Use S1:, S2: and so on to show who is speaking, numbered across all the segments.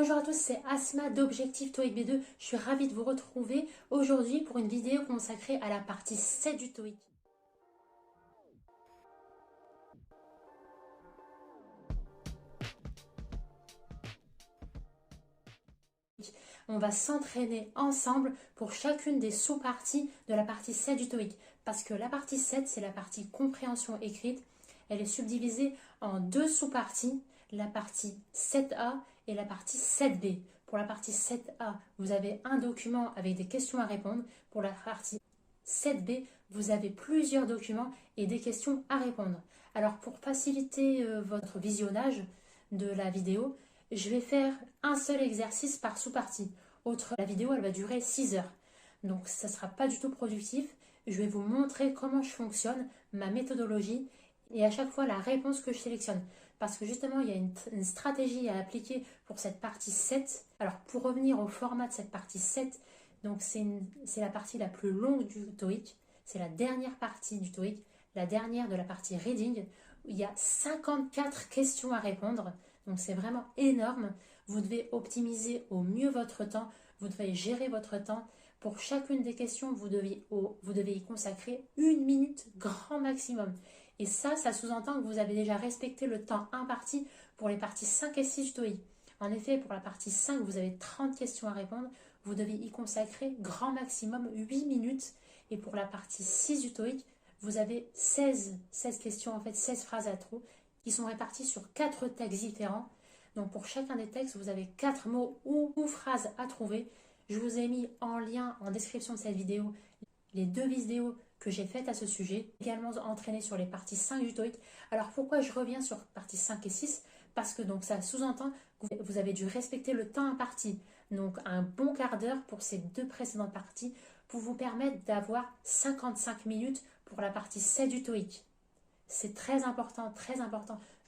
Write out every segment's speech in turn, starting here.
S1: Bonjour à tous, c'est Asma d'Objectif TOEIC B2. Je suis ravie de vous retrouver aujourd'hui pour une vidéo consacrée à la partie 7 du TOEIC. On va s'entraîner ensemble pour chacune des sous-parties de la partie 7 du TOEIC. Parce que la partie 7, c'est la partie compréhension écrite. Elle est subdivisée en deux sous-parties, la partie 7A et la partie 7B. Pour la partie 7A, vous avez un document avec des questions à répondre. Pour la partie 7B, vous avez plusieurs documents et des questions à répondre. Alors pour faciliter votre visionnage de la vidéo, je vais faire un seul exercice par sous-partie. La vidéo, elle va durer 6 heures. Donc ça ne sera pas du tout productif. Je vais vous montrer comment je fonctionne, ma méthodologie et à chaque fois la réponse que je sélectionne. Parce que justement, il y a une stratégie à appliquer pour cette partie 7. Alors pour revenir au format de cette partie 7, donc c'est la partie la plus longue du TOEIC. C'est la dernière partie du TOEIC, la dernière de la partie reading. Il y a 54 questions à répondre. Donc c'est vraiment énorme. Vous devez optimiser au mieux votre temps. Vous devez gérer votre temps. Pour chacune des questions, vous devez y consacrer 1 minute grand maximum. Et ça sous-entend que vous avez déjà respecté le temps imparti pour les parties 5 et 6 du TOEIC. En effet, pour la partie 5, vous avez 30 questions à répondre. Vous devez y consacrer grand maximum 8 minutes. Et pour la partie 6 du TOEIC, vous avez 16 questions, en fait 16 phrases à trous qui sont réparties sur 4 textes différents. Donc pour chacun des textes, vous avez 4 mots ou phrases à trouver. Je vous ai mis en lien en description de cette vidéo les 2 vidéos que j'ai faites à ce sujet, également entraînées sur les parties 5 du TOEIC. Alors pourquoi je reviens sur parties 5 et 6? Parce que donc ça sous-entend que vous avez dû respecter le temps imparti. Donc un bon quart d'heure pour ces 2 précédentes parties pour vous permettre d'avoir 55 minutes pour la partie 7 du TOEIC. C'est très important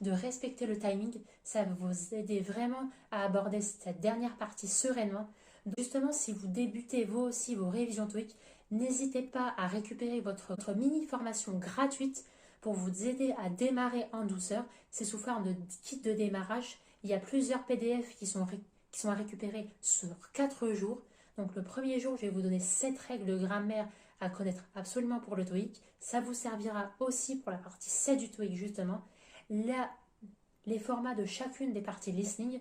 S1: de respecter le timing. Ça va vous aider vraiment à aborder cette dernière partie sereinement. Donc justement, si vous débutez vous aussi vos révisions TOEIC, n'hésitez pas à récupérer votre mini-formation gratuite pour vous aider à démarrer en douceur. C'est sous forme de kit de démarrage. Il y a plusieurs PDF qui sont à récupérer sur 4 jours. Donc le premier jour, je vais vous donner 7 règles de grammaire à connaître absolument pour le TOEIC. Ça vous servira aussi pour la partie 7 du TOEIC justement. Les formats de chacune des parties listening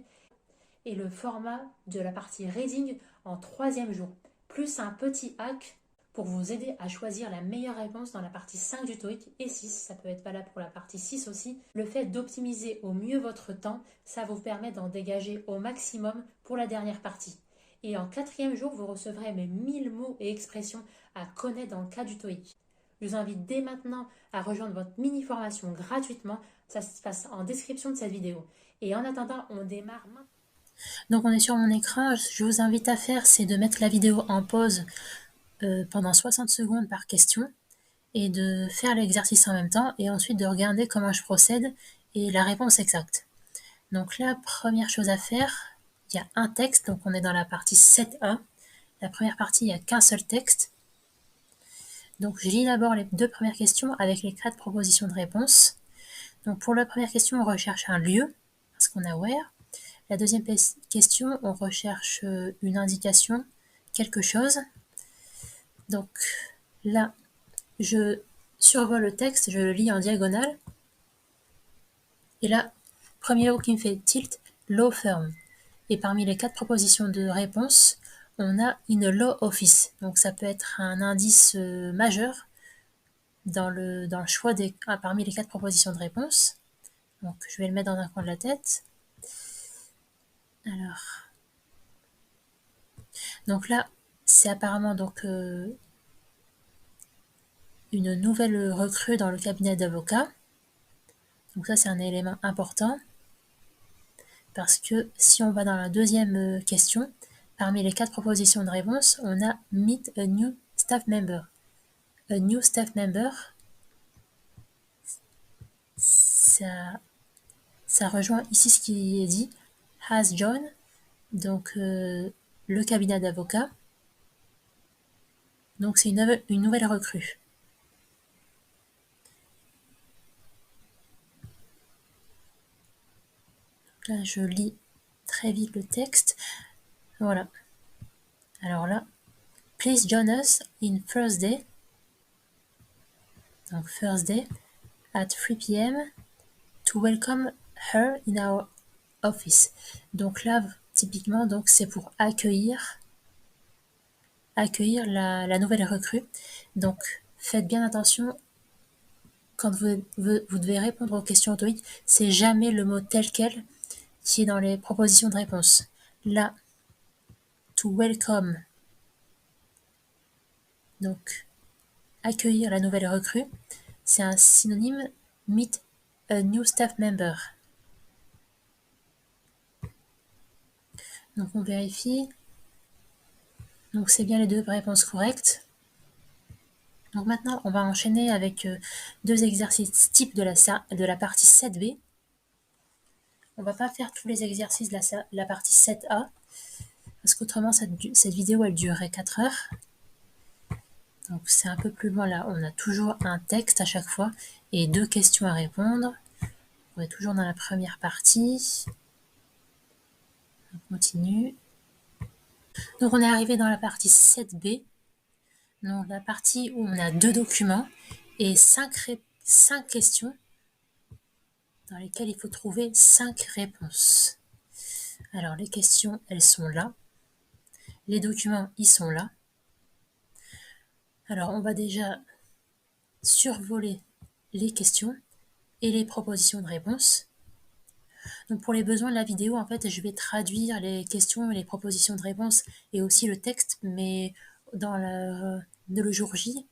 S1: et le format de la partie reading en 3e jour. Plus un petit hack pour vous aider à choisir la meilleure réponse dans la partie 5 du TOEIC et 6, ça peut être valable pour la partie 6 aussi. Le fait d'optimiser au mieux votre temps, ça vous permet d'en dégager au maximum pour la dernière partie. Et en 4e jour, vous recevrez mes 1000 mots et expressions à connaître dans le cas du TOEIC. Je vous invite dès maintenant à rejoindre votre mini-formation gratuitement. Ça se passe en description de cette vidéo. Et en attendant, on démarre maintenant. Donc on est sur mon écran. Je vous invite à faire, c'est de mettre la vidéo en pause pendant 60 secondes par question et de faire l'exercice en même temps et ensuite de regarder comment je procède et la réponse exacte. Donc la première chose à faire, il y a un texte, donc on est dans la partie 7A. La première partie, il n'y a qu'un seul texte. Donc je lis d'abord les 2 premières questions avec les 4 propositions de réponse. Donc pour la première question, on recherche un lieu, parce qu'on a where. La deuxième question, on recherche une indication, quelque chose. Donc là, je survole le texte, je le lis en diagonale. Et là, premier mot qui me fait tilt, law firm. Et parmi les 4 propositions de réponse, on a in a law office. Donc ça peut être un indice majeur dans le choix parmi les 4 propositions de réponse. Donc je vais le mettre dans un coin de la tête. Alors, donc là, c'est apparemment donc une nouvelle recrue dans le cabinet d'avocats. Donc ça, c'est un élément important. Parce que si on va dans la deuxième question, parmi les 4 propositions de réponse, on a meet a new staff member. A new staff member, ça rejoint ici ce qui est dit, has joined, donc le cabinet d'avocats. Donc c'est une nouvelle recrue. Là, je lis très vite le texte. Voilà. Alors là, please join us in Thursday. Donc Thursday at 3 p.m. to welcome her in our office. Donc là, typiquement, donc c'est pour accueillir la nouvelle recrue. Donc faites bien attention quand vous devez répondre aux questions TOEIC, c'est jamais le mot tel quel qui est dans les propositions de réponse. Là, to welcome, donc accueillir la nouvelle recrue, c'est un synonyme meet a new staff member. Donc on vérifie. Donc c'est bien les deux réponses correctes. Donc maintenant, on va enchaîner avec deux exercices types de la partie 7b. On va pas faire tous les exercices de la partie 7a, parce qu'autrement, cette vidéo, elle durerait 4 heures. Donc c'est un peu plus loin là, on a toujours un texte à chaque fois et deux questions à répondre. On est toujours dans la première partie. On continue. Donc on est arrivé dans la partie 7b, donc la partie où on a deux documents et 5 questions dans lesquelles il faut trouver 5 réponses. Alors les questions, elles sont là. Les documents, ils sont là. Alors on va déjà survoler les questions et les propositions de réponses. Donc pour les besoins de la vidéo, en fait, je vais traduire les questions et les propositions de réponses et aussi le texte, mais le jour J,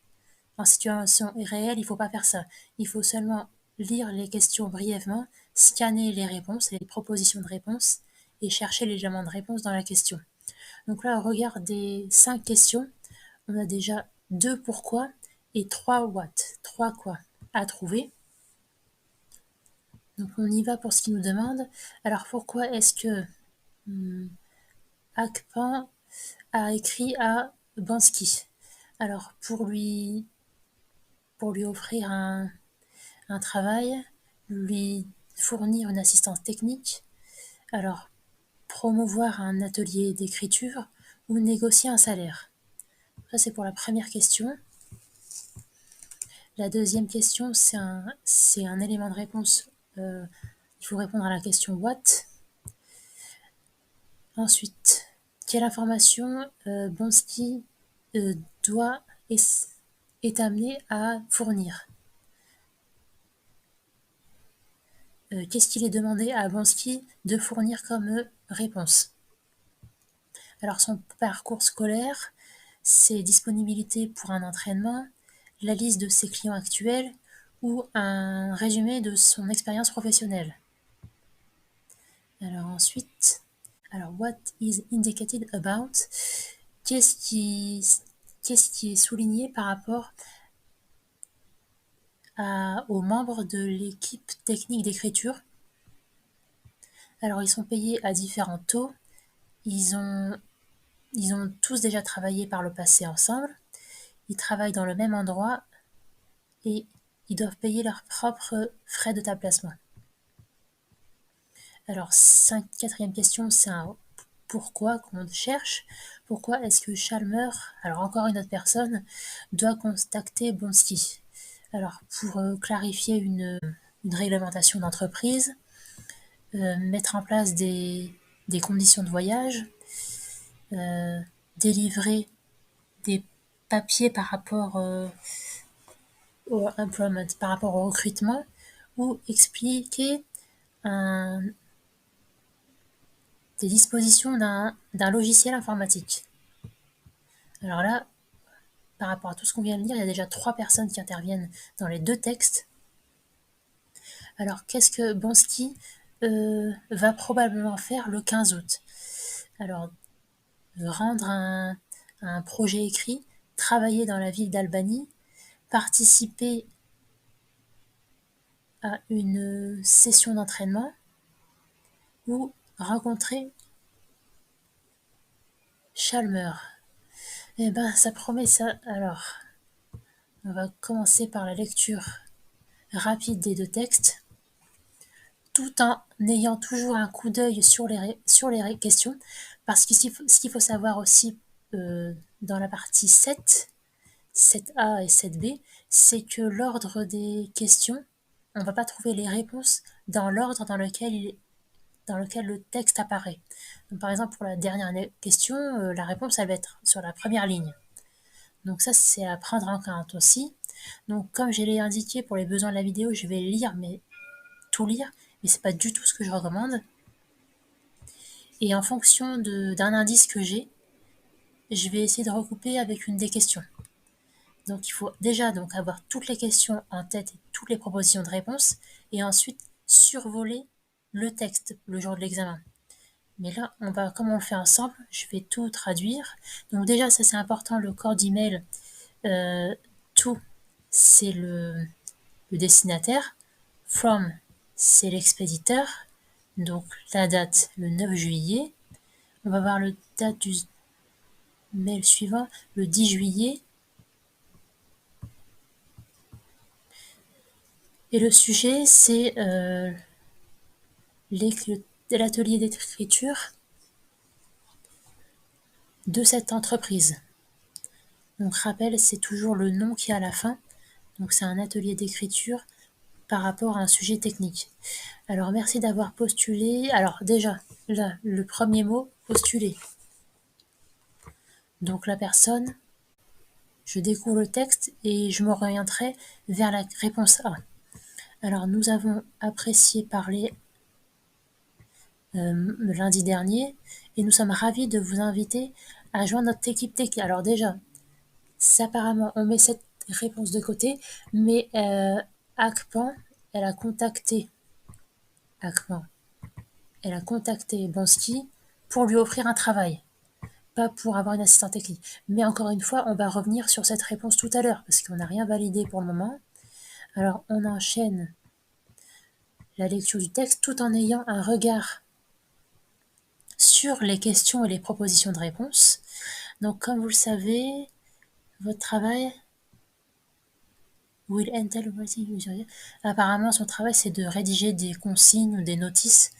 S1: en situation réelle, il ne faut pas faire ça. Il faut seulement lire les questions brièvement, scanner les réponses, les propositions de réponses et chercher les éléments de réponse dans la question. Donc là, au regard des 5 questions, on a déjà 2 pourquoi et 3 what, 3 quoi à trouver. Donc on y va pour ce qu'il nous demande. Alors pourquoi est-ce que Akpan a écrit à Bansky? Alors pour lui offrir un travail, lui fournir une assistance technique, alors promouvoir un atelier d'écriture ou négocier un salaire. Ça c'est pour la première question. La deuxième question, c'est un élément de réponse. Il faut répondre à la question what. Ensuite, quelle information Bansky est amené à fournir? Qu'est-ce qu'il est demandé à Bansky de fournir comme réponse? Alors son parcours scolaire, ses disponibilités pour un entraînement, la liste de ses clients actuels ou un résumé de son expérience professionnelle. Alors ensuite, what is indicated about? Qu'est-ce qui est souligné par rapport aux membres de l'équipe technique d'écriture? Alors ils sont payés à différents taux. Ils ont tous déjà travaillé par le passé ensemble. Ils travaillent dans le même endroit et ils doivent payer leurs propres frais de déplacement. Alors, quatrième question, c'est un pourquoi qu'on cherche. Pourquoi est-ce que Chalmer, alors encore une autre personne, doit contacter Bansky? Alors, pour clarifier une réglementation d'entreprise, mettre en place des conditions de voyage, délivrer des papiers par rapport au employment, par rapport au recrutement, ou expliquer des dispositions d'un logiciel informatique. Alors là, par rapport à tout ce qu'on vient de dire, il y a déjà 3 personnes qui interviennent dans les 2 textes. Alors qu'est-ce que Bansky va probablement faire le 15 août? Alors, rendre un projet écrit, travailler dans la ville d'Albany, participer à une session d'entraînement ou rencontrer Chalmer. Eh ben, ça promet ça. Alors, on va commencer par la lecture rapide des 2 textes. tout en ayant toujours un coup d'œil sur les questions, parce que ce qu'il faut savoir aussi dans la partie 7A et 7B, c'est que l'ordre des questions, on ne va pas trouver les réponses dans l'ordre dans lequel le texte apparaît. Donc, par exemple, pour la dernière question, la réponse, elle va être sur la première ligne. Donc ça, c'est à prendre en compte aussi. Donc comme je l'ai indiqué pour les besoins de la vidéo, je vais lire, mais tout lire, mais c'est pas du tout ce que je recommande. Et en fonction d'un indice que j'ai, je vais essayer de recouper avec une des questions. Donc il faut déjà donc avoir toutes les questions en tête et toutes les propositions de réponse, et ensuite survoler le texte le jour de l'examen. Mais là, comme on le fait ensemble, je vais tout traduire. Donc déjà, ça c'est important, le corps d'email, tout, c'est le destinataire. From, c'est l'expéditeur. Donc la date, le 9 juillet. On va voir le date du mail suivant, le 10 juillet. Et le sujet, c'est l'atelier d'écriture de cette entreprise. Donc rappel, c'est toujours le nom qui est à la fin. Donc c'est un atelier d'écriture par rapport à un sujet technique. Alors merci d'avoir postulé. Alors déjà, là, le premier mot, postuler. Donc la personne, je découvre le texte et je m'orienterai vers la réponse A. Alors nous avons apprécié parler lundi dernier et nous sommes ravis de vous inviter à joindre notre équipe technique. Alors déjà, apparemment on met cette réponse de côté, mais Akpan, elle a contacté Bansky pour lui offrir un travail, pas pour avoir une assistante technique. Mais encore une fois, on va revenir sur cette réponse tout à l'heure, parce qu'on n'a rien validé pour le moment. Alors on enchaîne la lecture du texte tout en ayant un regard sur les questions et les propositions de réponse. Donc comme vous le savez, votre travail will entail writing. Apparemment, son travail, c'est de rédiger des consignes ou des notices.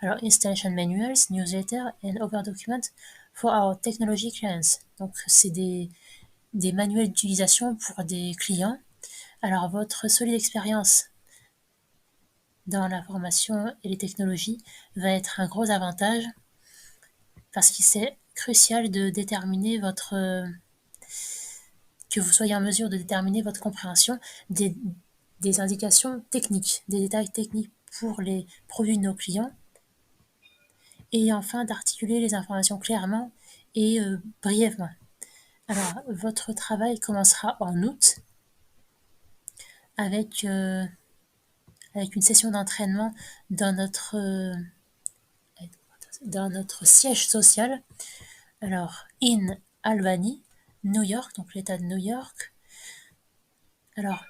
S1: Alors, installation manuals, newsletter and other documents for our technology clients. Donc, c'est des manuels d'utilisation pour des clients. Alors, votre solide expérience dans l'information et les technologies va être un gros avantage parce que c'est crucial de déterminer que vous soyez en mesure de déterminer votre compréhension des indications techniques, des détails techniques pour les produits de nos clients, et enfin d'articuler les informations clairement et brièvement. Alors, votre travail commencera en août avec une session d'entraînement dans notre siège social. Alors, in Albany, New York, donc l'État de New York. Alors,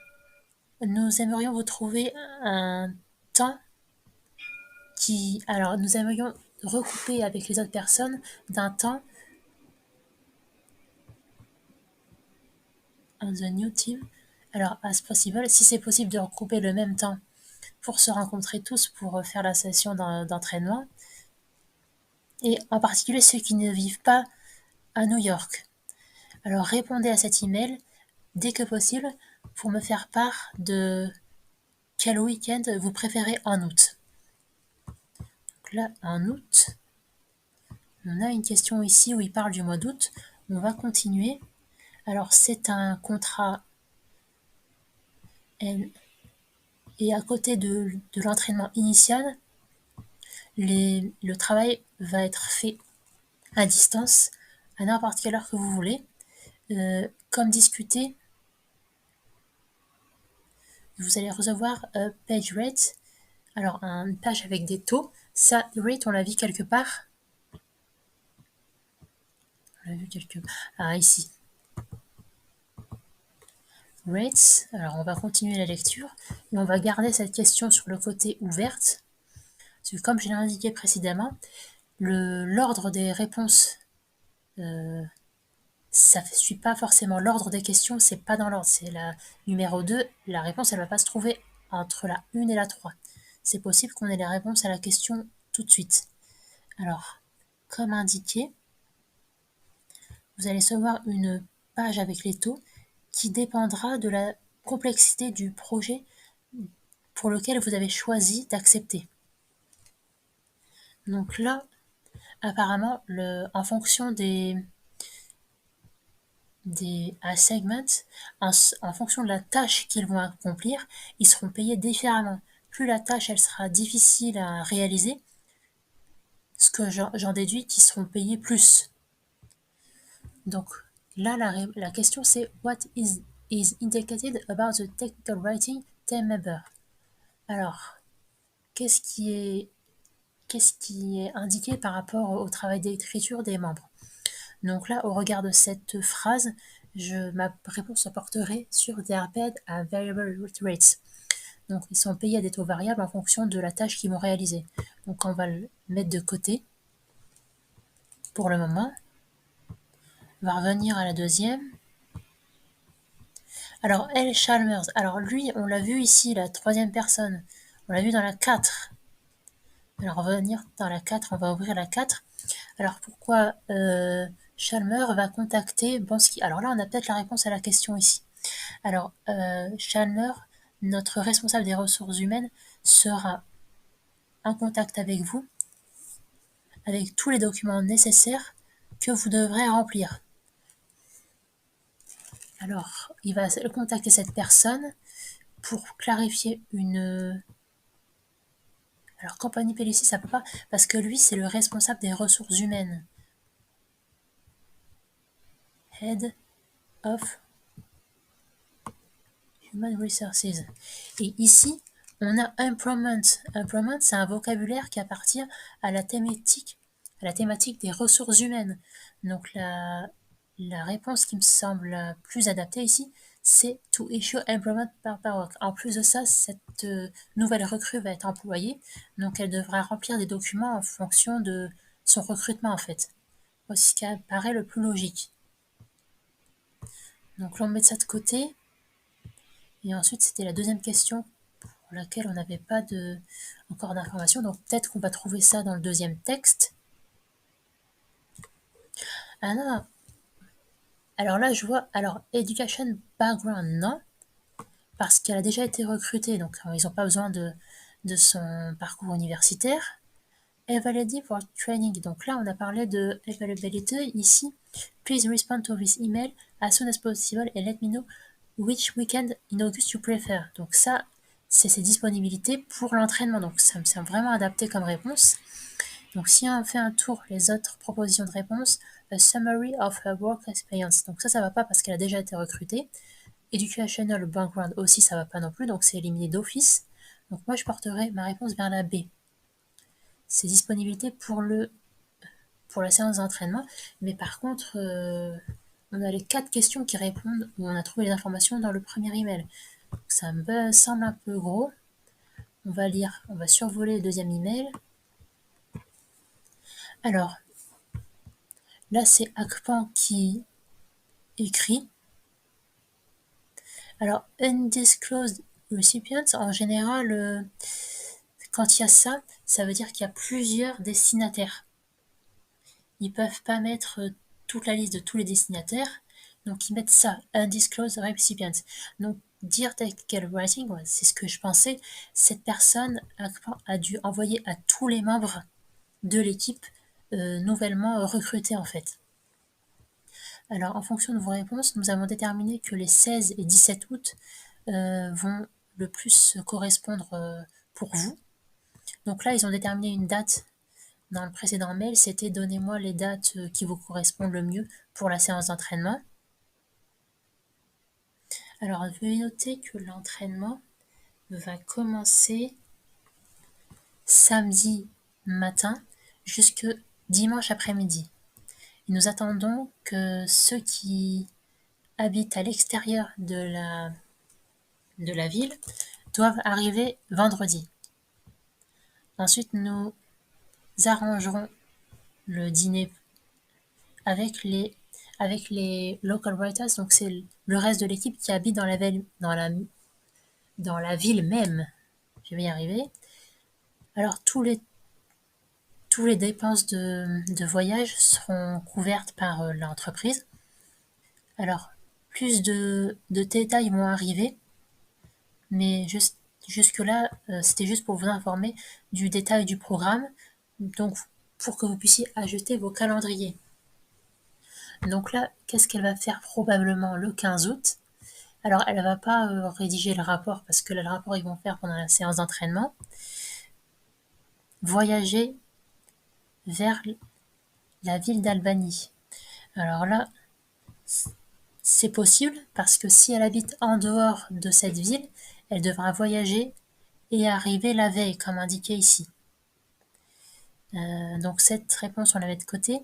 S1: nous aimerions vous trouver un temps alors nous aimerions recouper avec les autres personnes d'un temps on the new team. Alors, as possible, si c'est possible de recouper le même temps pour se rencontrer tous pour faire la session d'entraînement. Et en particulier ceux qui ne vivent pas à New York. Alors, répondez à cet email dès que possible pour me faire part de quel week-end vous préférez en août. Donc là, en août, on a une question ici où il parle du mois d'août. On va continuer. Alors, c'est un contrat et à côté de l'entraînement initial, le travail va être fait à distance, à n'importe quelle heure que vous voulez. Comme discuté, vous allez recevoir page rate, alors une page avec des taux. Ça, rate, on l'a vu quelque part. Ah, ici. Rates, alors on va continuer la lecture et on va garder cette question sur le côté ouverte. Parce que comme je l'ai indiqué précédemment, l'ordre des réponses, ça ne suit pas forcément l'ordre des questions, c'est pas dans l'ordre. C'est la numéro 2, la réponse elle va pas se trouver entre la 1 et la 3. c'est possible qu'on ait les réponses à la question tout de suite. Alors, comme indiqué, vous allez recevoir une page avec les taux qui dépendra de la complexité du projet pour lequel vous avez choisi d'accepter. Donc là, apparemment, en fonction des segments, en fonction de la tâche qu'ils vont accomplir, ils seront payés différemment. Plus la tâche elle sera difficile à réaliser, ce que j'en déduis qu'ils seront payés plus. Donc là, la question c'est What is indicated about the technical writing team member? Alors, qu'est-ce qui est indiqué par rapport au travail d'écriture des membres? Donc là, au regard de cette phrase, ma réponse se porterait sur their paid à variable rates. Donc ils sont payés à des taux variables en fonction de la tâche qu'ils vont réaliser. Donc on va le mettre de côté pour le moment. On va revenir à la deuxième. Alors L. Chalmers, alors lui, on l'a vu ici, la troisième personne. On l'a vu dans la 4. Alors revenir dans la 4, on va ouvrir la 4. Alors pourquoi Chalmers va contacter Bansky? Alors là, on a peut-être la réponse à la question ici. Alors, Chalmers, notre responsable des ressources humaines, sera en contact avec vous, avec tous les documents nécessaires que vous devrez remplir. Alors, il va contacter cette personne pour clarifier une... Alors, Compagnie Pellici, ça peut pas, parce que lui, c'est le responsable des ressources humaines. Head of Human Resources. Et ici, on a employment. Employment, c'est un vocabulaire qui appartient à la thématique des ressources humaines. Donc la réponse qui me semble la plus adaptée ici, c'est to issue employment paperwork. En plus de ça, cette nouvelle recrue va être employée, donc elle devra remplir des documents en fonction de son recrutement en fait. Ce qui paraît le plus logique. Donc là, on met ça de côté. Et ensuite, c'était la deuxième question pour laquelle on n'avait pas encore d'informations. Donc peut-être qu'on va trouver ça dans le deuxième texte. Ah non. Alors là, je vois, education background, non, parce qu'elle a déjà été recrutée, donc ils n'ont pas besoin de son parcours universitaire. Availability for training, donc là on a parlé de availability ici. Please respond to this email as soon as possible and let me know which weekend in August you prefer. Donc ça, c'est ses disponibilités pour l'entraînement, donc ça me semble vraiment adapté comme réponse. Donc si on fait un tour, les autres propositions de réponse, a summary of her work experience. Donc ça va pas parce qu'elle a déjà été recrutée. Educational background aussi, ça va pas non plus, donc c'est éliminé d'office. Donc moi, je porterai ma réponse vers la B. C'est disponibilité pour la séance d'entraînement. Mais par contre, on a les 4 questions qui répondent où on a trouvé les informations dans le premier email. Donc ça me semble un peu gros. On va survoler le deuxième email. Alors, là, c'est Akpan qui écrit. Alors, undisclosed recipients, en général, quand il y a ça, ça veut dire qu'il y a plusieurs destinataires. Ils peuvent pas mettre toute la liste de tous les destinataires, donc ils mettent ça, undisclosed recipients. Donc, dire technical writing, c'est ce que je pensais, cette personne a dû envoyer à tous les membres de l'équipe nouvellement recrutés en fait. Alors, en fonction de vos réponses, nous avons déterminé que les 16 et 17 août vont le plus correspondre pour vous. Donc là, ils ont déterminé une date. Dans le précédent mail, c'était donnez-moi les dates qui vous correspondent le mieux pour la séance d'entraînement. Alors, veuillez noter que l'entraînement va commencer samedi matin jusque dimanche après-midi. Et nous attendons que ceux qui habitent à l'extérieur de la ville doivent arriver vendredi. Ensuite, nous arrangerons le dîner avec les local writers, donc c'est le reste de l'équipe qui habite dans la ville même. Je vais y arriver. Alors tous les dépenses de voyage seront couvertes par l'entreprise. Alors, plus de détails vont arriver, mais jusque-là, c'était juste pour vous informer du détail du programme, donc pour que vous puissiez ajouter vos calendriers. Donc là, qu'est-ce qu'elle va faire probablement le 15 août? Alors, elle ne va pas rédiger le rapport, parce que là, le rapport, ils vont faire pendant la séance d'entraînement. Voyager vers la ville d'Albanie. Alors là, c'est possible parce que si elle habite en dehors de cette ville, elle devra voyager et arriver la veille, comme indiqué ici. Donc cette réponse, on la met de côté.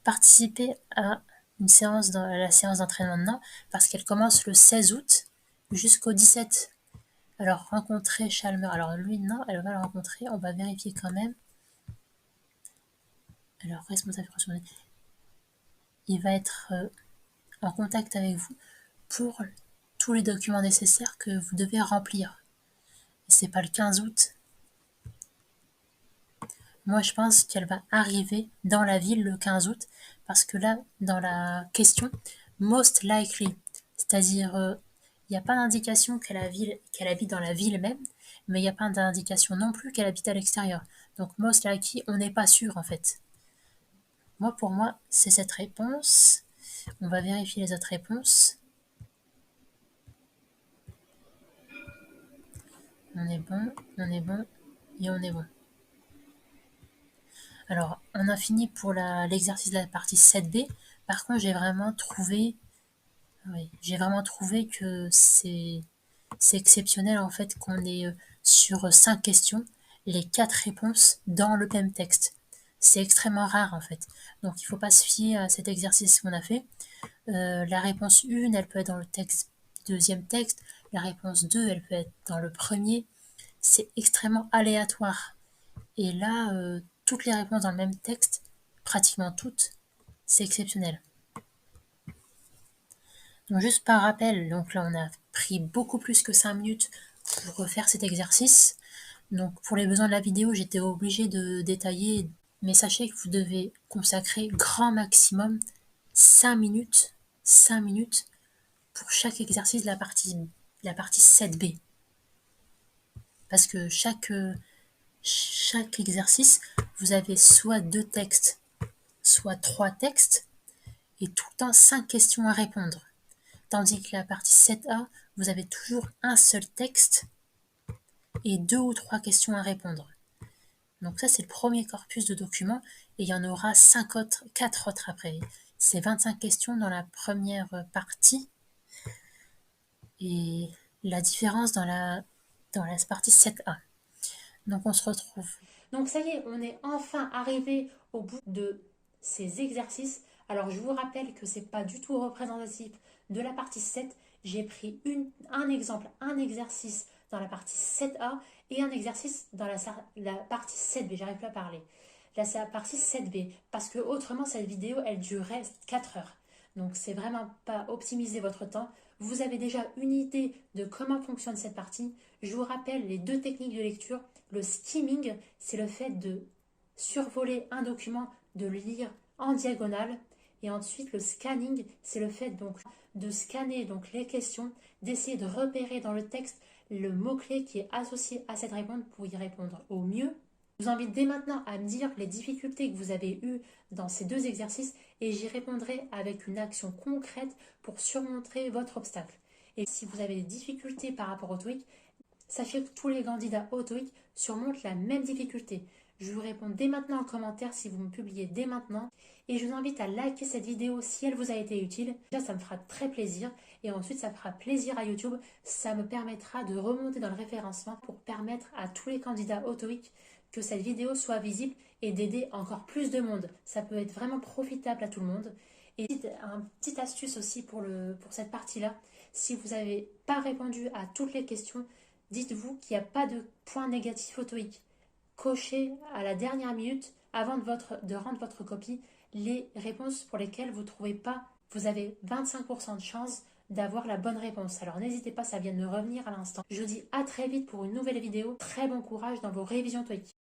S1: Participer à la séance d'entraînement maintenant, parce qu'elle commence le 16 août jusqu'au 17. Alors rencontrer Chalmer. Alors lui, non, elle va le rencontrer. On va vérifier quand même. Alors responsable personnel. Il va être en contact avec vous pour tous les documents nécessaires que vous devez remplir. Et c'est pas le 15 août. Moi, je pense qu'elle va arriver dans la ville le 15 août, parce que là, dans la question, most likely, c'est-à-dire, il n'y a pas d'indication qu'elle habite dans la ville même, mais il n'y a pas d'indication non plus qu'elle habite à l'extérieur. Donc, most likely, on n'est pas sûr en fait. Moi, pour moi, c'est cette réponse. On va vérifier les autres réponses. On est bon et on est bon. Alors, on a fini pour l'exercice de la partie 7b. Par contre, j'ai vraiment trouvé que c'est exceptionnel en fait qu'on ait sur 5 questions les 4 réponses dans le même texte. C'est extrêmement rare en fait. Donc il ne faut pas se fier à cet exercice qu'on a fait. La réponse 1, elle peut être dans le deuxième texte. La réponse 2, elle peut être dans le premier. C'est extrêmement aléatoire. Et là, toutes les réponses dans le même texte, pratiquement toutes, c'est exceptionnel. Donc juste par rappel, donc là on a pris beaucoup plus que 5 minutes pour refaire cet exercice. Donc pour les besoins de la vidéo, j'étais obligée de détailler, mais sachez que vous devez consacrer grand maximum 5 minutes pour chaque exercice de la partie 7b. Parce que chaque exercice, vous avez soit 2 textes, soit 3 textes, et tout le temps 5 questions à répondre. Tandis que la partie 7a, vous avez toujours un seul texte et 2 ou 3 questions à répondre. Donc ça, c'est le premier corpus de documents, et il y en aura 4 autres après. C'est 25 questions dans la première partie, et la différence dans la partie 7a. Donc on se retrouve. Donc ça y est, on est enfin arrivé au bout de ces exercices. Alors je vous rappelle que c'est pas du tout représentatif de la partie 7. J'ai pris un exercice dans la partie 7a et un exercice dans la partie 7b. J'arrive plus à parler. Là, c'est la partie 7b. Parce que autrement, cette vidéo, elle durerait 4 heures. Donc, c'est vraiment pas optimiser votre temps. Vous avez déjà une idée de comment fonctionne cette partie. Je vous rappelle les 2 techniques de lecture. Le skimming, c'est le fait de survoler un document, de le lire en diagonale. Et ensuite, le scanning, c'est le fait donc de scanner donc les questions, d'essayer de repérer dans le texte le mot-clé qui est associé à cette réponse pour y répondre au mieux. Je vous invite dès maintenant à me dire les difficultés que vous avez eues dans ces 2 exercices, et j'y répondrai avec une action concrète pour surmonter votre obstacle. Et si vous avez des difficultés par rapport au TOEIC, sachez que tous les candidats au TOEIC surmontent la même difficulté. Je vous réponds dès maintenant en commentaire si vous me publiez dès maintenant. Et je vous invite à liker cette vidéo si elle vous a été utile. Déjà, ça me fera très plaisir. Et ensuite, ça fera plaisir à YouTube. Ça me permettra de remonter dans le référencement pour permettre à tous les candidats au TOEIC que cette vidéo soit visible et d'aider encore plus de monde. Ça peut être vraiment profitable à tout le monde. Et une petite astuce aussi pour cette partie-là. Si vous n'avez pas répondu à toutes les questions, dites-vous qu'il n'y a pas de point négatif au TOEIC. Cochez à la dernière minute, avant de rendre votre copie, les réponses pour lesquelles vous ne trouvez pas. Vous avez 25% de chance d'avoir la bonne réponse. Alors n'hésitez pas, ça vient de me revenir à l'instant. Je vous dis à très vite pour une nouvelle vidéo. Très bon courage dans vos révisions TOEIC.